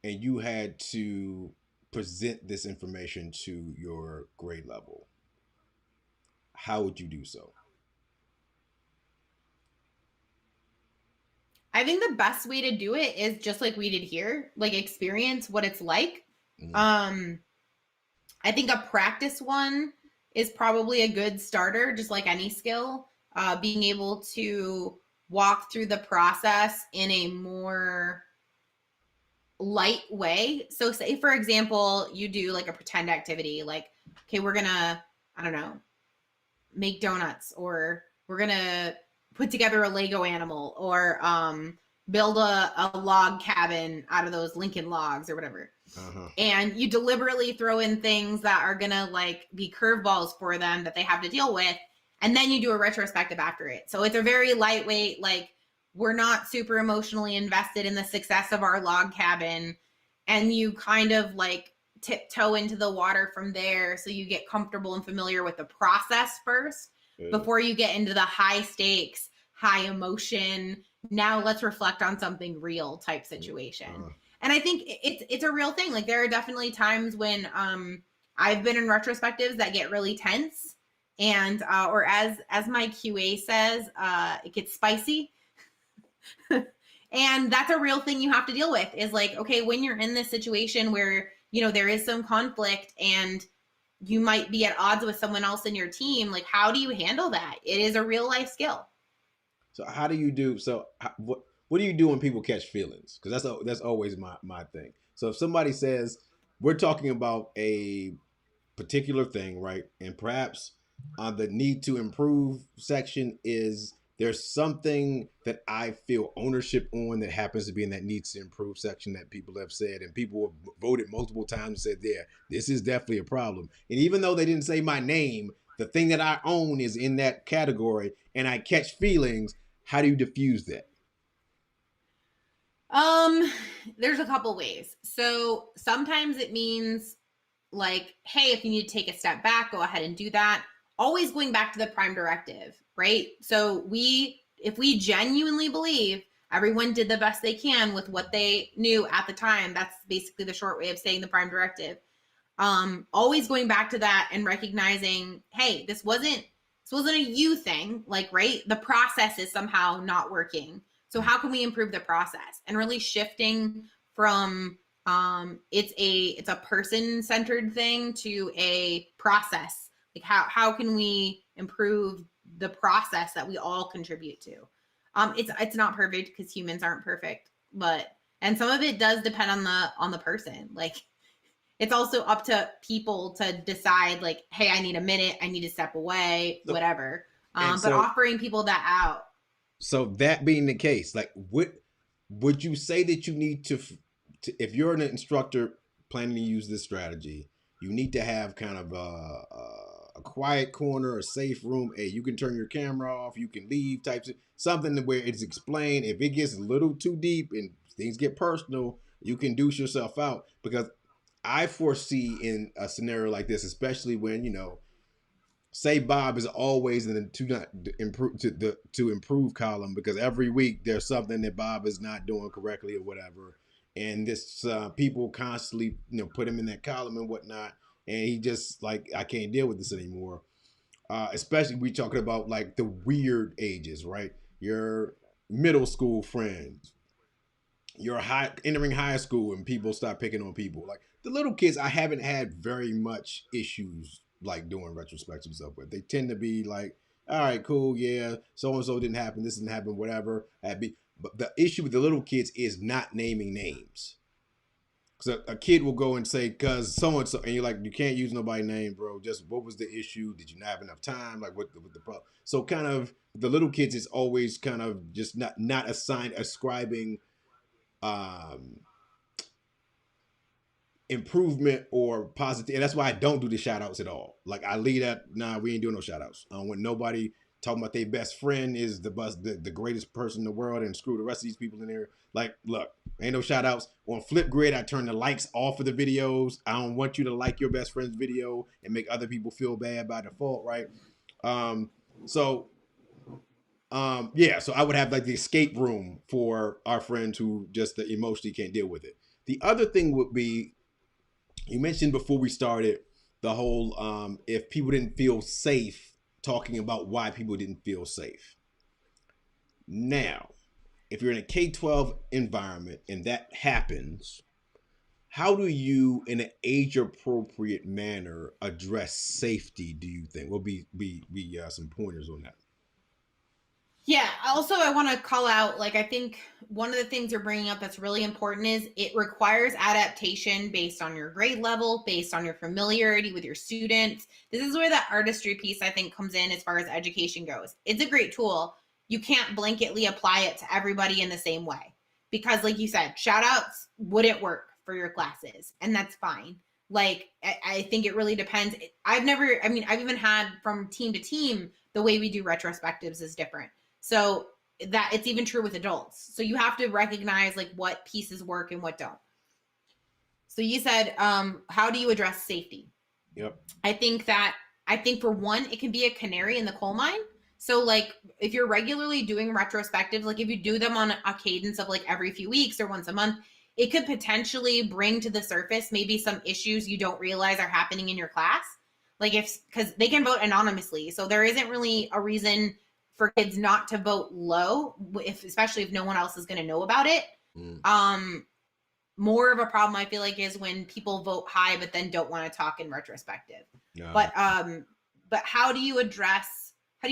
and you had to present this information to your grade level, how would you do so? I think the best way to do it is just like we did here, like experience what it's like. I think a practice one is probably a good starter, just like any skill. Being able to walk through the process in a more light way. So say for example, you do like a pretend activity, like, okay, we're gonna, I don't know, make donuts, or we're gonna put together a Lego animal, or build a log cabin out of those Lincoln logs or whatever. Uh-huh. And you deliberately throw in things that are gonna like be curveballs for them that they have to deal with, and then you do a retrospective after it. So it's a very lightweight, like, we're not super emotionally invested in the success of our log cabin, and you kind of like tiptoe into the water from there, so you get comfortable and familiar with the process first before you get into the high stakes, high emotion, now let's reflect on something real type situation. And I think it's a real thing. Like, there are definitely times when I've been in retrospectives that get really tense, and or as my QA says, it gets spicy. And that's a real thing you have to deal with, is like, okay, when you're in this situation where, you know, there is some conflict and you might be at odds with someone else in your team, like, how do you handle that? It is a real life skill. So how do you do? So what do you do when people catch feelings? Because that's always my thing. So if somebody says we're talking about a particular thing, right, and perhaps the need to improve section is there's something that I feel ownership on that happens to be in that needs to improve section that people have said, and people have voted multiple times and said, yeah, this is definitely a problem. And even though they didn't say my name, the thing that I own is in that category, and I catch feelings. How do you diffuse that? Um, there's a couple ways. So sometimes it means like, hey, if you need to take a step back, go ahead and do that. Always going back to the prime directive, right? So if we genuinely believe everyone did the best they can with what they knew at the time, that's basically the short way of saying the prime directive. Always going back to that and recognizing, hey, this wasn't a you thing, like, right? The process is somehow not working. So how can we improve the process? And really shifting from it's a person centered thing to a process. Like, how can we improve the process that we all contribute to? It's not perfect because humans aren't perfect, but and some of it does depend on the person. Like, it's also up to people to decide, like, hey, I need a minute, I need to step away, So, whatever. and But so offering people that out. so that being the case, like, what would you say that you need to if you're an instructor planning to use this strategy, you need to have kind of a quiet corner, a safe room. Hey, you can turn your camera off, you can leave, types of something where it's explained. If it gets a little too deep and things get personal, you can douche yourself out. Because I foresee in a scenario like this, especially when, you know, say Bob is always in the to improve column, because every week there's something that Bob is not doing correctly or whatever, and this people constantly, you know, put him in that column and whatnot, and he just like, I can't deal with this anymore. Especially we talking about like the weird ages, right? Your middle school friends, you're entering high school and people start picking on people. Like the little kids, I haven't had very much issues like doing retrospective stuff with. They tend to be like, all right, cool, yeah, so and so didn't happen, this didn't happen, whatever. But the issue with the little kids is not naming names. Because a kid will go and say, "Cause so and so," and you're like, "You can't use nobody's name, bro. Just what was the issue? Did you not have enough time? Like, what the problem?" So, kind of the little kids is always kind of just not ascribing um improvement or positive. And that's why I don't do the shout outs at all. Like I leave that, nah, we ain't doing no shout outs. I don't want nobody talking about their best friend is the greatest person in the world and screw the rest of these people in there. Like, look, ain't no shout outs. On Flipgrid, I turn the likes off of the videos. I don't want you to like your best friend's video and make other people feel bad by default, right? Um, so yeah, so I would have like the escape room for our friends who just emotionally can't deal with it. The other thing would be, you mentioned before we started the whole if people didn't feel safe, talking about why people didn't feel safe. Now, if you're in a K-12 environment and that happens, how do you, in an age-appropriate manner, address safety? Do you think? Will be some pointers on that. Yeah. Also, I want to call out, like, I think one of the things you're bringing up that's really important is it requires adaptation based on your grade level, based on your familiarity with your students. This is where that artistry piece, I think, comes in as far as education goes. It's a great tool. You can't blanketly apply it to everybody in the same way because, like you said, shout outs wouldn't work for your classes, and that's fine. Like, I think it really depends. I've never, I mean, I've even had from team to team, the way we do retrospectives is different. So that it's even true with adults. So you have to recognize like what pieces work and what don't. So you said, how do you address safety? Yep. I think for one, it can be a canary in the coal mine. So like if you're regularly doing retrospectives, like if you do them on a cadence of like every few weeks or once a month, it could potentially bring to the surface maybe some issues you don't realize are happening in your class. Like if because they can vote anonymously, so there isn't really a reason for kids not to vote low, if especially if no one else is going to know about it. Mm. Um, More of a problem I feel like is when people vote high but then don't want to talk in retrospective. Yeah. But how do you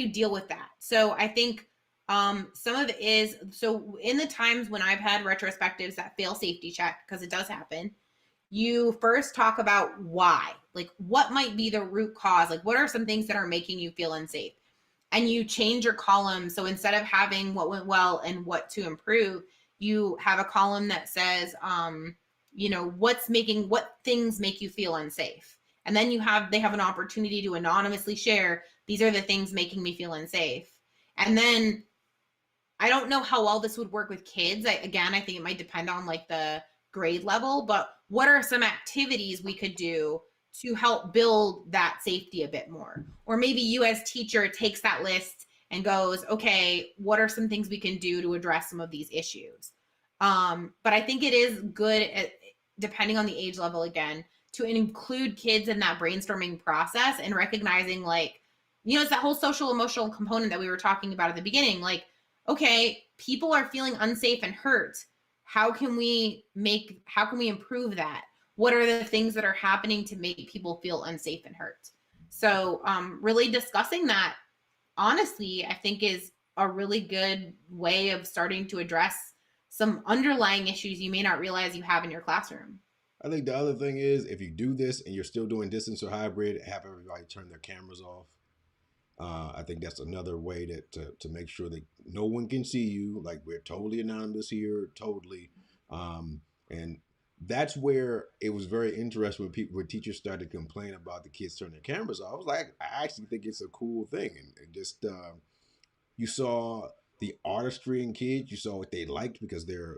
deal with that? So I think some of it is so in the times when I've had retrospectives that fail safety check, because it does happen, you first talk about why, like what might be the root cause, like what are some things that are making you feel unsafe, and you change your column. So instead of having what went well and what to improve, you have a column that says, what things make you feel unsafe. And then they have an opportunity to anonymously share, these are the things making me feel unsafe. And then I don't know how well this would work with kids. I think it might depend on like the grade level, but what are some activities we could do to help build that safety a bit more? Or maybe you as teacher takes that list and goes, okay, what are some things we can do to address some of these issues? But I think it is good depending on the age level again, to include kids in that brainstorming process and recognizing like, it's that whole social emotional component that we were talking about at the beginning. Like, okay, people are feeling unsafe and hurt. How can we improve that? What are the things that are happening to make people feel unsafe and hurt? So really discussing that honestly, I think is a really good way of starting to address some underlying issues you may not realize you have in your classroom. I think the other thing is if you do this and you're still doing distance or hybrid, have everybody turn their cameras off. I think that's another way to make sure that no one can see you. Like we're totally anonymous here, totally. And that's where it was very interesting when teachers started to complain about the kids turning their cameras off. I was like, I actually think it's a cool thing, and just you saw the artistry in kids. You saw what they liked because their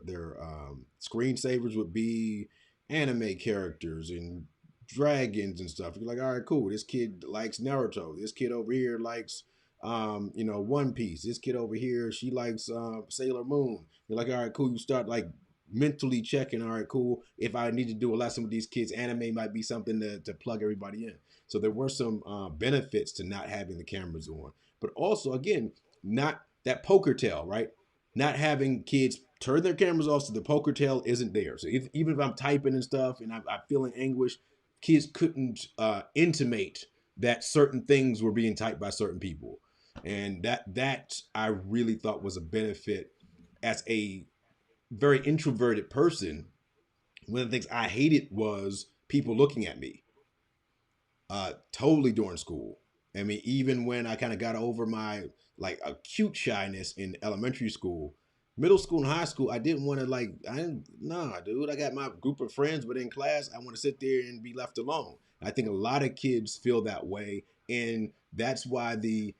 screensavers would be anime characters and dragons and stuff. You're like, all right, cool. This kid likes Naruto. This kid over here likes One Piece. This kid over here, she likes Sailor Moon. You're like, all right, cool. You start like mentally checking, all right, cool. If I need to do a lesson with these kids, anime might be something to plug everybody in. So there were some benefits to not having the cameras on. But also, again, not that poker tail, right? Not having kids turn their cameras off so the poker tail isn't there. So even if I'm typing and stuff and I'm feeling anguish, kids couldn't intimate that certain things were being typed by certain people. And that I really thought was a benefit as a very introverted person. One of the things I hated was people looking at me totally during school. I mean, even when I kind of got over my like acute shyness in elementary school, middle school and high school, I didn't want to like, I didn't, nah, dude, I got my group of friends, but in class, I want to sit there and be left alone. I think a lot of kids feel that way. And that's why the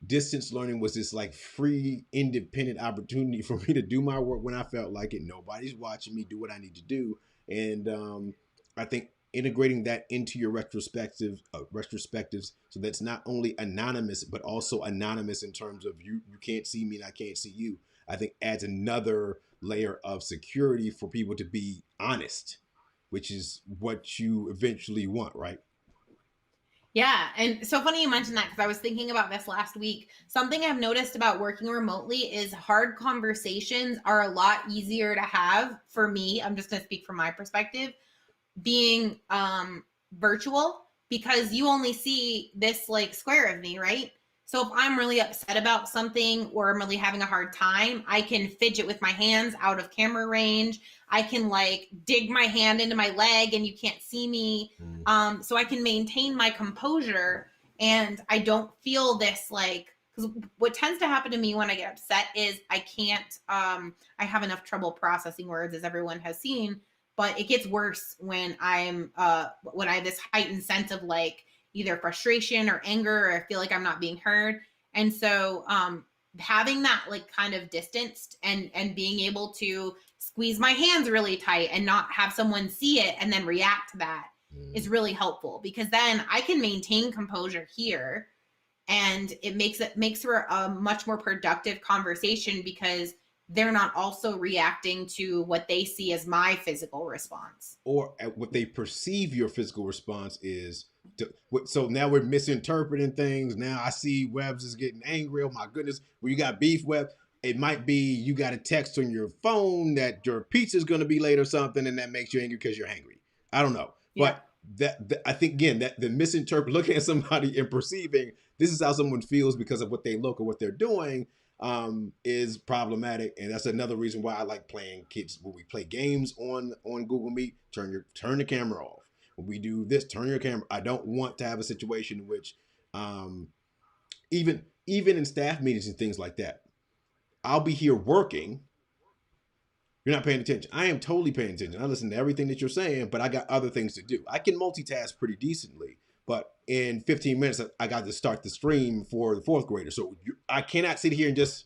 distance learning was this like free, independent opportunity for me to do my work when I felt like it. Nobody's watching me do what I need to do. And I think integrating that into your retrospectives so that's not only anonymous but also anonymous in terms of you can't see me and I can't see you, I think adds another layer of security for people to be honest, which is what you eventually want, right? Yeah. And so funny you mentioned that because I was thinking about this last week. Something I've noticed about working remotely is hard conversations are a lot easier to have for me. I'm just going to speak from my perspective, being virtual, because you only see this like square of me, right? So if I'm really upset about something or I'm really having a hard time, I can fidget with my hands out of camera range. I can like dig my hand into my leg and you can't see me. So I can maintain my composure and I don't feel this like, because what tends to happen to me when I get upset is I can't, I have enough trouble processing words, as everyone has seen, but it gets worse when when I have this heightened sense of like either frustration or anger, or I feel like I'm not being heard. And so having that like kind of distanced and being able to squeeze my hands really tight and not have someone see it and then react to that is really helpful, because then I can maintain composure here, and it makes for a much more productive conversation because they're not also reacting to what they see as my physical response. Or what they perceive your physical response is. So now we're misinterpreting things. Now I see Webbs is getting angry. Oh my goodness, well, you got beef, Webb. It might be you got a text on your phone that your pizza's going to be late or something, and that makes you angry because you're hangry. I don't know, Yeah. but I think again that the misinterpret, looking at somebody and perceiving this is how someone feels because of what they look or what they're doing, is problematic, and that's another reason why I like playing kids when we play games on Google Meet. Turn the camera off. When we do this, turn your camera. I don't want to have a situation in which, even in staff meetings and things like that, I'll be here working. You're not paying attention. I am totally paying attention. I listen to everything that you're saying, but I got other things to do. I can multitask pretty decently, but in 15 minutes, I got to start the stream for the fourth grader. So I cannot sit here and just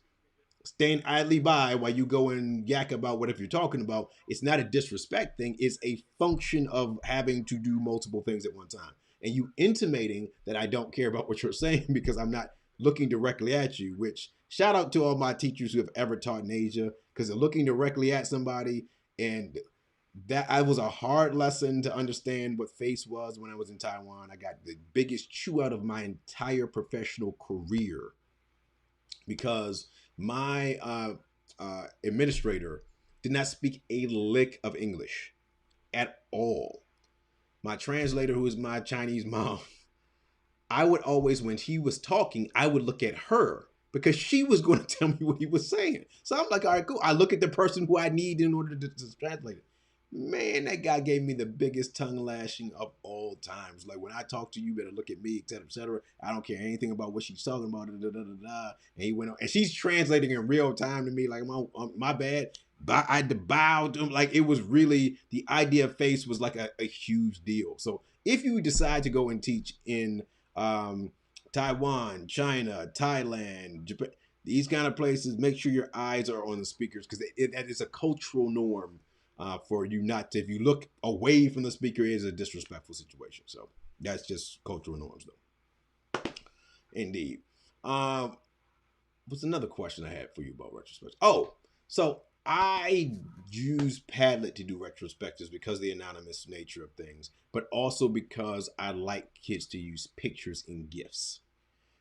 stand idly by while you go and yak about whatever you're talking about. It's not a disrespect thing. It's a function of having to do multiple things at one time. And you intimating that I don't care about what you're saying because I'm not looking directly at you, which shout out to all my teachers who have ever taught in Asia, because they're looking directly at somebody. And that I was a hard lesson to understand what face was when I was in Taiwan. I got the biggest chew out of my entire professional career because my administrator did not speak a lick of English at all. My translator, who is my Chinese mom, I would always, when he was talking, I would look at her because she was going to tell me what he was saying. So I'm like, all right, cool. I look at the person who I need in order to translate it. Man, that guy gave me the biggest tongue lashing of all times. Like, when I talk to you, you better look at me, et cetera, et cetera. I don't care anything about what she's talking about. Da, da, da, da. And he went on, and she's translating in real time to me. Like, my bad. But I had to bow to him. Like, it was really, the idea of face was like a huge deal. So if you decide to go and teach in Taiwan, China, Thailand, Japan, these kind of places, make sure your eyes are on the speakers, because that is a cultural norm. For you not to, if you look away from the speaker, it is a disrespectful situation. So that's just cultural norms, though. Indeed. What's another question I had for you about retrospectives? Oh, so I use Padlet to do retrospectives because of the anonymous nature of things, but also because I like kids to use pictures and GIFs.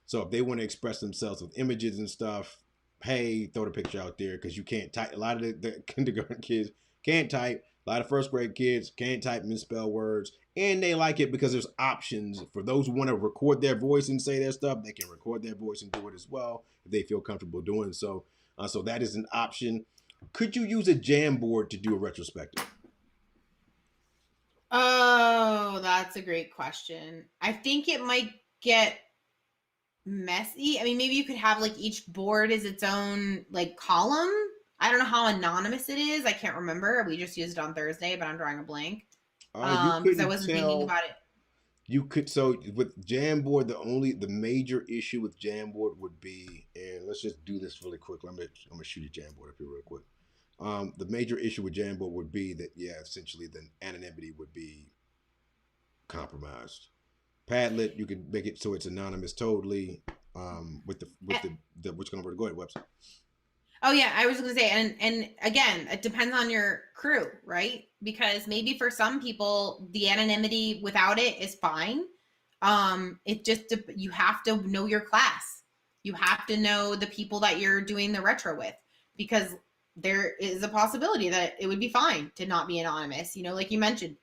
So if they want to express themselves with images and stuff, hey, throw the picture out there, because you can't type. A lot of the kindergarten kids can't type. A lot of first grade kids can't type misspell words, and they like it because there's options for those who want to record their voice and say their stuff. They can record their voice and do it as well if they feel comfortable doing so. So that is an option. Could you use a Jamboard to do a retrospective? Oh, that's a great question. I think it might get messy. I mean, maybe you could have like each board is its own like column. I don't know how anonymous it is. I can't remember. We just used it on Thursday, but I'm drawing a blank because I wasn't thinking about it. You could, so with Jamboard, the major issue with Jamboard would be, and let's just do this really quick. I'm gonna shoot a Jamboard up here real quick. The major issue with Jamboard would be that, yeah, essentially the anonymity would be compromised. Padlet, you could make it so it's anonymous totally. With the which gonna go ahead website. Oh yeah, I was going to say, and again, it depends on your crew, right? Because maybe for some people, the anonymity without it is fine. It just, you have to know your class. You have to know the people that you're doing the retro with, because there is a possibility that it would be fine to not be anonymous. You know, like you mentioned,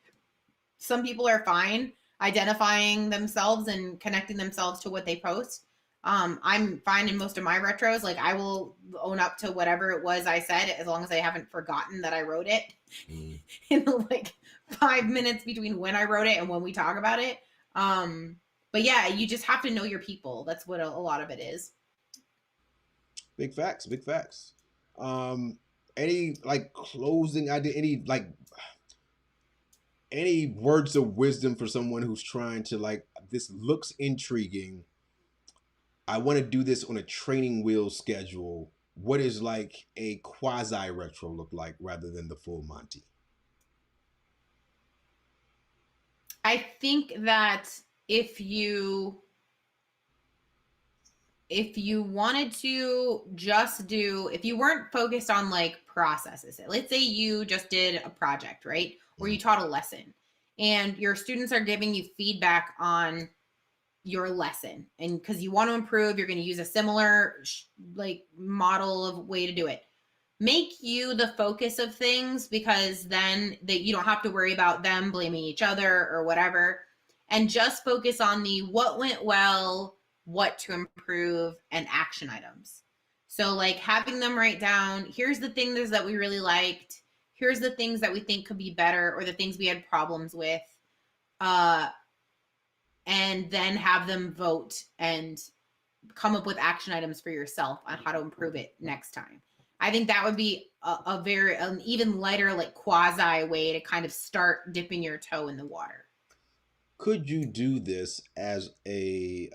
some people are fine identifying themselves and connecting themselves to what they post. I'm fine in most of my retros. Like I will own up to whatever it was I said, as long as I haven't forgotten that I wrote it in the like 5 minutes between when I wrote it and when we talk about it. But yeah, you just have to know your people. That's what a lot of it is. Big facts, big facts. Um, any like closing idea? Any words of wisdom for someone who's trying to like this looks intriguing. I want to do this on a training wheel schedule. What is like a quasi retro look like rather than the full Monty? I think that if you if you wanted to just do, if you weren't focused on like processes, let's say you just did a project, right? Or you taught a lesson and your students are giving you feedback on your lesson, and because you want to improve, you're going to use a similar like model of way to do it. Make you the focus of things, because then that you don't have to worry about them blaming each other or whatever, and just focus on the what went well, what to improve, and action items. So like having them write down, here's the things that we really liked, here's the things that we think could be better, or the things we had problems with, uh and then have them vote and come up with action items for yourself on how to improve it next time. I think that would be a very an even lighter, like quasi way to kind of start dipping your toe in the water. Could you do this as a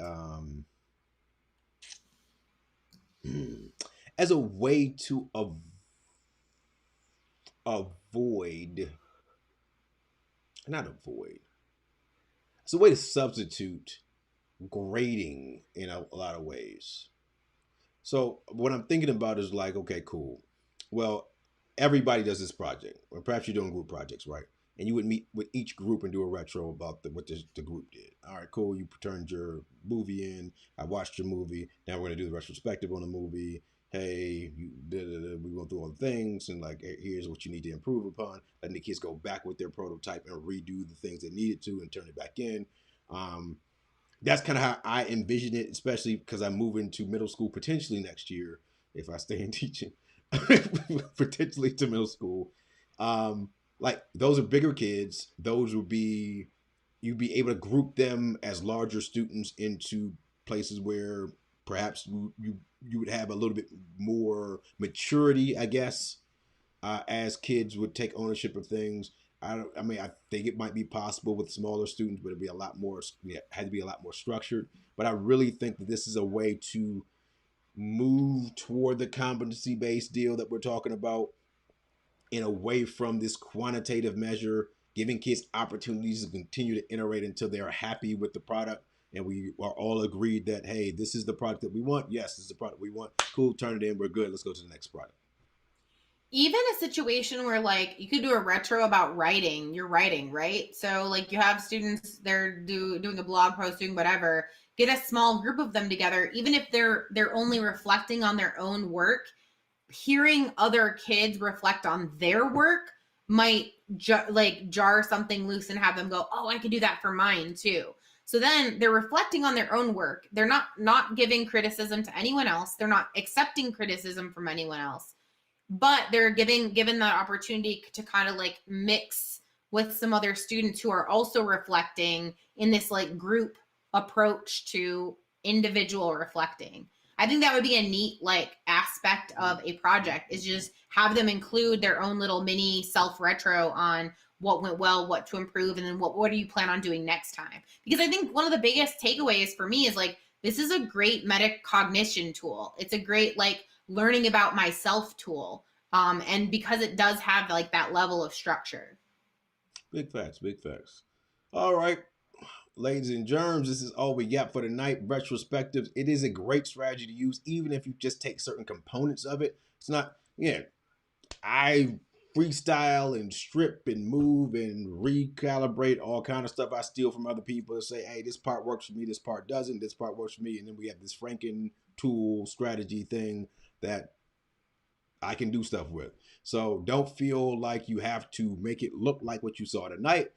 way to avoid, not avoid, it's a way to substitute grading in a lot of ways. So what I'm thinking about is like, okay, cool. Well, everybody does this project, or perhaps you're doing group projects, right? And you would meet with each group and do a retro about what the group did. All right, cool. You turned your movie in. I watched your movie. Now we're gonna do the retrospective on the movie. Hey, we went through all the things, and like, here's what you need to improve upon. Letting the kids go back with their prototype and redo the things they needed to and turn it back in. Um, that's kind of how I envision it, especially because I move into middle school potentially next year if I stay in teaching, potentially to middle school. Um, like those are bigger kids. Those would be you'd be able to group them as larger students into places where perhaps you would have a little bit more maturity, I guess, as kids would take ownership of things. I mean, I think it might be possible with smaller students, but it'd be a lot more. Yeah, had to be a lot more structured. But I really think that this is a way to move toward the competency based deal that we're talking about, and away from this quantitative measure, giving kids opportunities to continue to iterate until they are happy with the product. And we are all agreed that, hey, this is the product that we want. Yes, this is the product we want. Cool, turn it in. We're good. Let's go to the next product. Even a situation where like you could do a retro about writing, you're writing, right? So like you have students, they're doing a blog post, doing whatever, get a small group of them together, even if they're only reflecting on their own work. Hearing other kids reflect on their work might jar something loose and have them go, oh, I could do that for mine too. So then they're reflecting on their own work. They're not giving criticism to anyone else. They're not accepting criticism from anyone else, but they're given that opportunity to kind of like mix with some other students who are also reflecting in this like group approach to individual reflecting. I think that would be a neat like aspect of a project, is just have them include their own little mini self retro on what went well, what to improve, and then what do you plan on doing next time? Because I think one of the biggest takeaways for me is like this is a great metacognition tool. It's a great like learning about myself tool. And because it does have like that level of structure. Big facts, big facts. All right, ladies and germs, this is all we got for tonight. Retrospectives. It is a great strategy to use, even if you just take certain components of it. It's not, yeah, I freestyle and strip and move and recalibrate all kind of stuff I steal from other people to say, hey, this part works for me, this part doesn't, this part works for me. And then we have this Franken tool strategy thing that I can do stuff with. So don't feel like you have to make it look like what you saw tonight.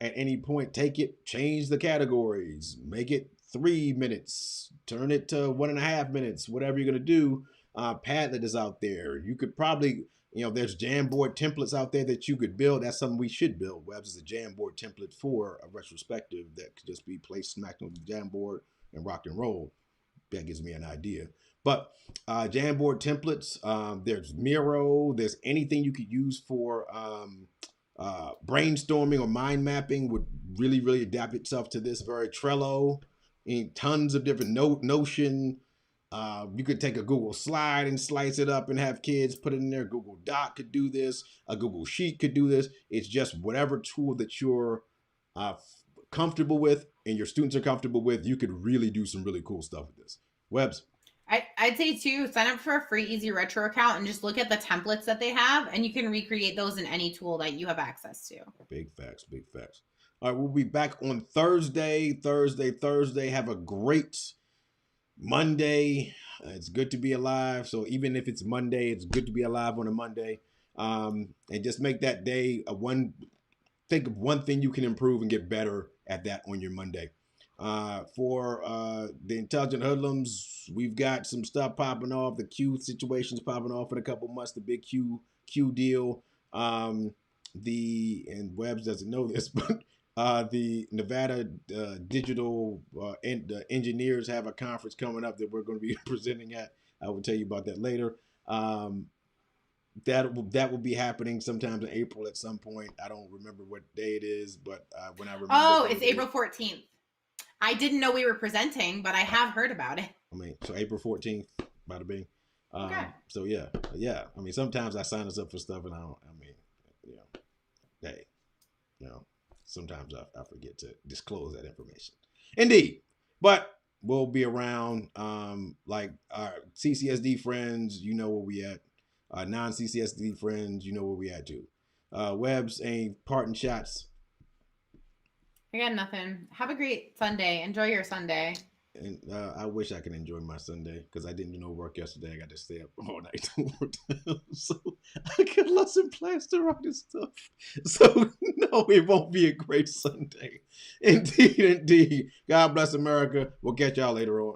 At any point, take it, change the categories, make it 3 minutes, turn it to 1.5 minutes, whatever you're going to do. Padlet is out there. You could probably, there's Jamboard templates out there that you could build. That's something we should build. Webs is a Jamboard template for a retrospective that could just be placed smacked on the Jamboard and rock and roll. That gives me an idea. But Jamboard templates, there's Miro, there's anything you could use for brainstorming or mind mapping would really, really adapt itself to this. Very Trello, and tons of different Notion. You could take a Google slide and slice it up and have kids put it in there. Google Doc could do this. A Google Sheet could do this. It's just whatever tool that you're comfortable with and your students are comfortable with, you could really do some really cool stuff with this. Webs. I'd say too, sign up for a free Easy Retro account and just look at the templates that they have, and you can recreate those in any tool that you have access to. Big facts, big facts. All right, we'll be back on Thursday. Have a great Monday. It's good to be alive. So even if it's Monday, it's good to be alive on a Monday. And just make that day think of one thing you can improve and get better at that on your Monday. For the Intelligent Hoodlums, we've got some stuff popping off. The Q situation's popping off in a couple months. The big Q deal. And Webbs doesn't know this, but the Nevada digital engineers have a conference coming up that we're going to be presenting at. I will tell you about that later. That will be happening sometimes in April at some point. I don't remember what day it is, but when I remember. Oh, it's April 14th. I didn't know we were presenting, but I have heard about it. I mean, so April 14th, bada bing. Okay. So yeah. I mean, sometimes I sign us up for stuff, and sometimes I forget to disclose that information. Indeed, but we'll be around. Like our CCSD friends, you know where we at. Non-CCSD friends, you know where we at too. Webbs, any parting shots? I got nothing. Have a great Sunday. Enjoy your Sunday. And I wish I could enjoy my Sunday because I didn't do no work yesterday. I got to stay up all night. So I got lesson plans to write and stuff. So no, it won't be a great Sunday. Indeed. God bless America. We'll catch y'all later on.